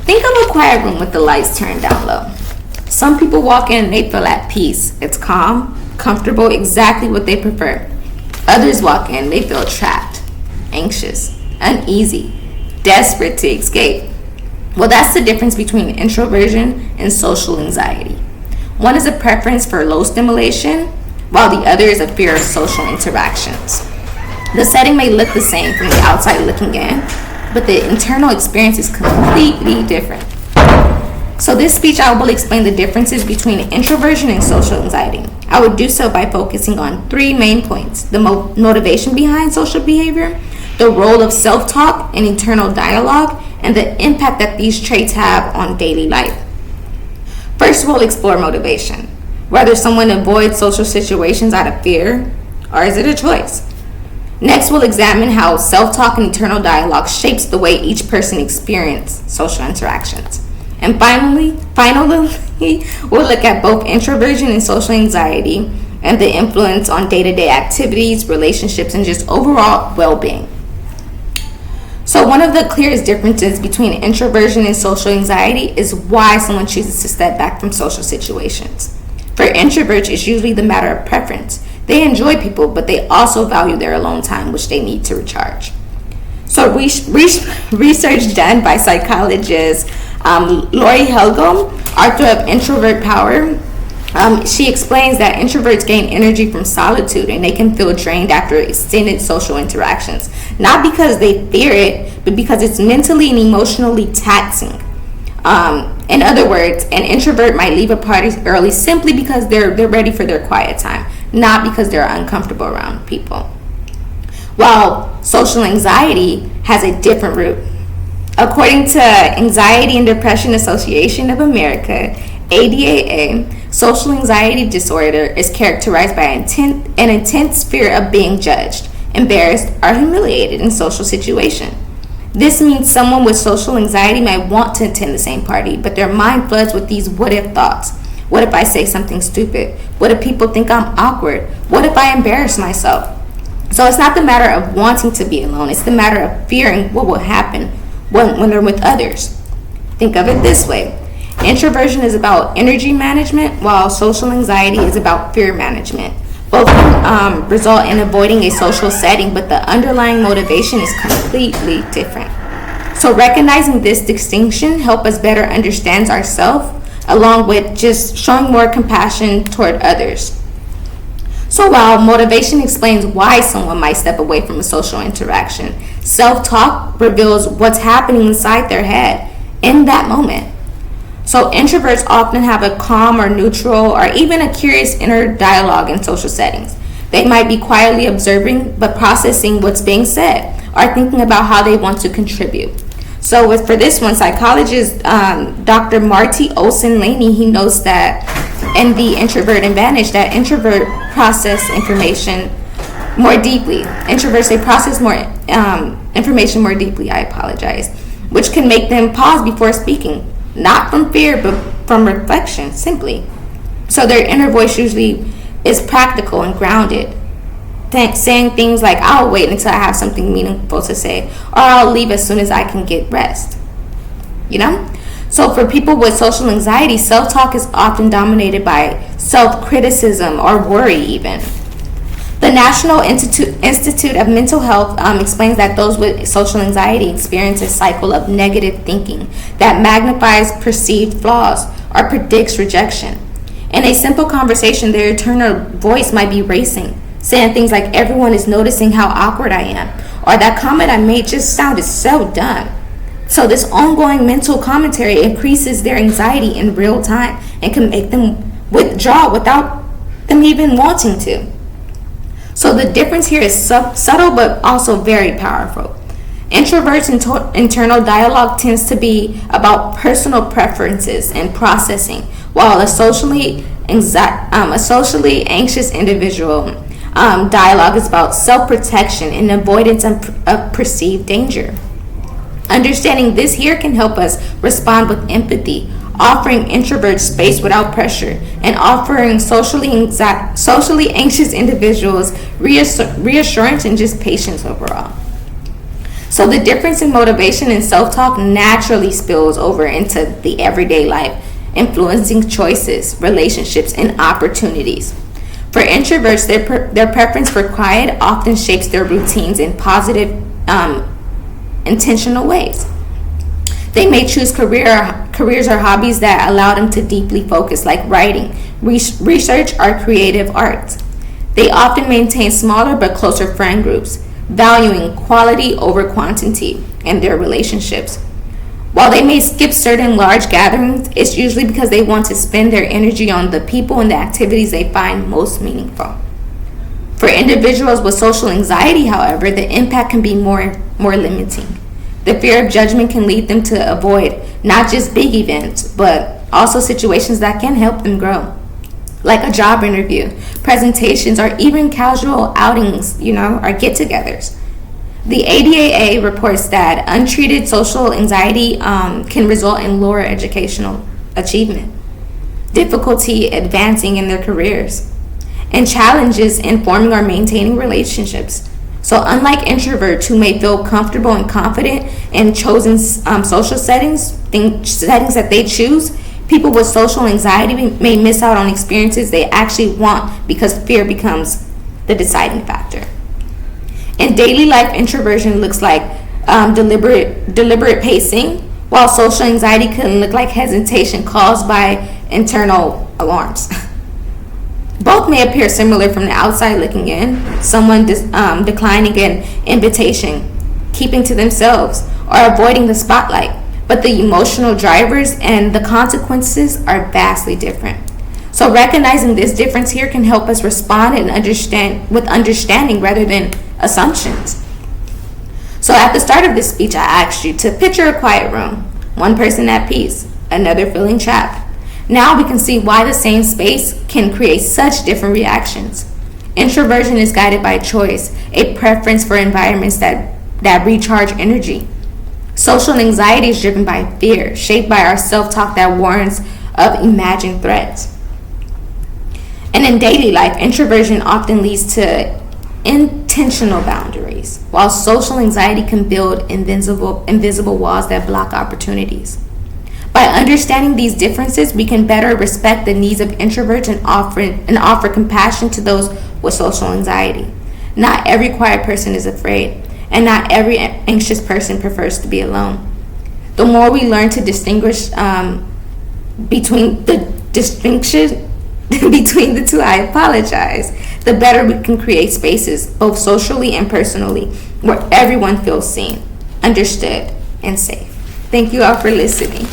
Think of a quiet room with the lights turned down low. Some people walk in and they feel at peace. It's calm, comfortable, exactly what they prefer. Others walk in, they feel trapped, anxious, uneasy, desperate to escape. Well, that's the difference between introversion and social anxiety. One is a preference for low stimulation, while the other is a fear of social interactions. The setting may look the same from the outside looking in, but the internal experience is completely different. So this speech, I will explain the differences between introversion and social anxiety. I would do so by focusing on three main points: the motivation behind social behavior, the role of self-talk and internal dialogue, and the impact that these traits have on daily life. First, we'll explore motivation. Whether someone avoids social situations out of fear, or is it a choice? Next, we'll examine how self-talk and internal dialogue shapes the way each person experiences social interactions. And finally, we'll look at both introversion and social anxiety and the influence on day-to-day activities, relationships, and just overall well-being. So one of the clearest differences between introversion and social anxiety is why someone chooses to step back from social situations. For introverts, it's usually the matter of preference. They enjoy people, but they also value their alone time, which they need to recharge. So research done by psychologist Lori Helgom, author of Introvert Power, she explains that introverts gain energy from solitude and they can feel drained after extended social interactions. Not because they fear it, but because it's mentally and emotionally taxing. In other words, an introvert might leave a party early simply because they're ready for their quiet time, not because they're uncomfortable around people. While social anxiety has a different root. According to Anxiety and Depression Association of America, ADAA, social anxiety disorder is characterized by an intense fear of being judged, embarrassed, or humiliated in social situation. This means someone with social anxiety might want to attend the same party, but their mind floods with these what-if thoughts. What if I say something stupid? What if people think I'm awkward? What if I embarrass myself? So it's not the matter of wanting to be alone. It's the matter of fearing what will happen when they're with others. Think of it this way. Introversion is about energy management, while social anxiety is about fear management. Both can result in avoiding a social setting, but the underlying motivation is completely different. So recognizing this distinction helps us better understand ourselves, along with just showing more compassion toward others. So while motivation explains why someone might step away from a social interaction, self-talk reveals what's happening inside their head in that moment. So introverts often have a calm or neutral or even a curious inner dialogue in social settings. They might be quietly observing but processing what's being said or thinking about how they want to contribute. So for this one, psychologist Dr. Marty Olson Laney, he notes that in the Introvert Advantage that introvert process information more deeply. Introverts, they process more information more deeply, which can make them pause before speaking, not from fear, but from reflection, simply. So their inner voice usually is practical and grounded, saying things like, I'll wait until I have something meaningful to say, or I'll leave as soon as I can get rest. So for people with social anxiety, self-talk is often dominated by self-criticism or worry even. The National Institute of Mental Health explains that those with social anxiety experience a cycle of negative thinking that magnifies perceived flaws or predicts rejection. In a simple conversation, their internal voice might be racing, saying things like, everyone is noticing how awkward I am, or that comment I made just sounded so dumb. So this ongoing mental commentary increases their anxiety in real time and can make them withdraw without them even wanting to. So the difference here is subtle but also very powerful. Introverts' internal dialogue tends to be about personal preferences and processing, while a socially anxious individual dialogue is about self-protection and avoidance of perceived danger. Understanding this here can help us respond with empathy, offering introverts space without pressure, and offering socially anxious individuals reassurance and just patience overall. So the difference in motivation and self-talk naturally spills over into the everyday life, influencing choices, relationships, and opportunities. For introverts, their preference for quiet often shapes their routines in positive, intentional ways. They may choose careers or hobbies that allow them to deeply focus, like writing, research, or creative arts. They often maintain smaller but closer friend groups, valuing quality over quantity in their relationships. While they may skip certain large gatherings, it's usually because they want to spend their energy on the people and the activities they find most meaningful. For individuals with social anxiety, however, the impact can be more limiting. The fear of judgment can lead them to avoid not just big events, but also situations that can help them grow, like a job interview, presentations, or even casual outings, or get-togethers. The ADAA reports that untreated social anxiety can result in lower educational achievement, difficulty advancing in their careers, and challenges in forming or maintaining relationships. So unlike introverts who may feel comfortable and confident in chosen social settings that they choose, people with social anxiety may miss out on experiences they actually want because fear becomes the deciding factor. In daily life, introversion looks like deliberate pacing, while social anxiety can look like hesitation caused by internal alarms. Both may appear similar from the outside looking in, someone declining an invitation, keeping to themselves, or avoiding the spotlight. But the emotional drivers and the consequences are vastly different. So recognizing this difference here can help us respond and understand with understanding rather than assumptions. So at the start of this speech, I asked you to picture a quiet room, one person at peace, another feeling trapped. Now we can see why the same space can create such different reactions. Introversion is guided by choice, a preference for environments that recharge energy. Social anxiety is driven by fear, shaped by our self-talk that warns of imagined threats. And in daily life, introversion often leads to intentional boundaries, while social anxiety can build invisible walls that block opportunities. By understanding these differences, we can better respect the needs of introverts and offer compassion to those with social anxiety. Not every quiet person is afraid, and not every anxious person prefers to be alone. The more we learn to distinguish between the two, the better we can create spaces, both socially and personally, where everyone feels seen, understood, and safe. Thank you all for listening.